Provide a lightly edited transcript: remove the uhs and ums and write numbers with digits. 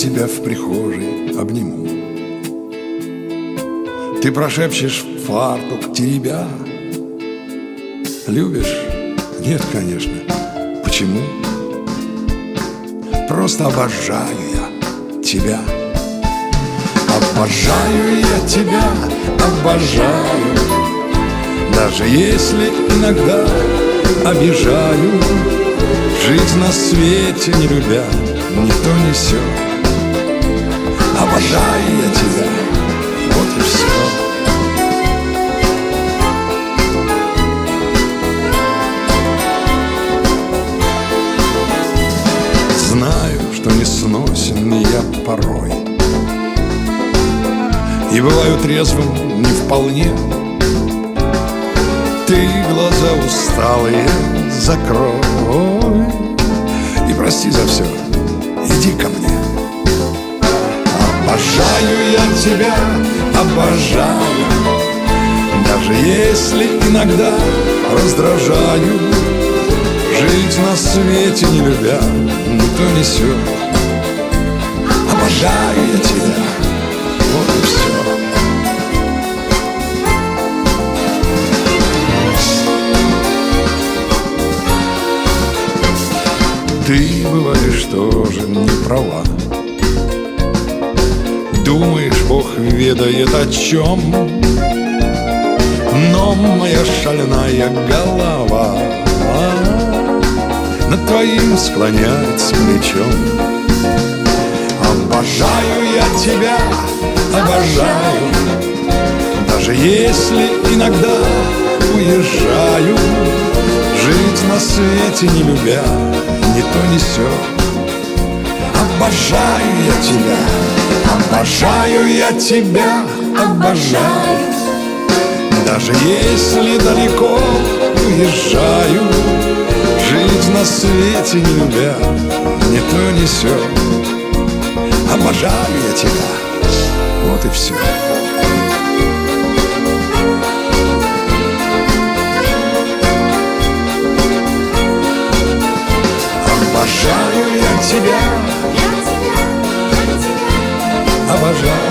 тебя в прихожей обниму. Ты прошепчешь в фартук теребя: любишь? Нет, конечно. Почему? Просто обожаю я тебя. Обожаю я тебя, обожаю, даже если иногда обижаю. Жизнь на свете не любя, не то не сё. Обожаю я тебя, вот и все. Знаю, что не сносен я порой, и бываю трезвым не вполне. Ты глаза усталые закрой и прости за все, иди ко мне. Обожаю я тебя, обожаю, даже если иногда раздражаю. Жизнь на свете не любя, не то не сё. Обожаю я тебя, вот и все. Ты бываешь тоже не права, думаешь, Бог ведает о чем, но моя шальная голова над твоим склоняется плечом. Обожаю я тебя, обожаю, даже если иногда уезжаю. Жить на свете не любя, не то не сё. Обожаю я тебя, обожаю я тебя, обожаю, даже если далеко уезжаю. Жить на свете не любя, не то не сё. Обожаю я тебя, вот и все. Обожаю я тебя, обожаю.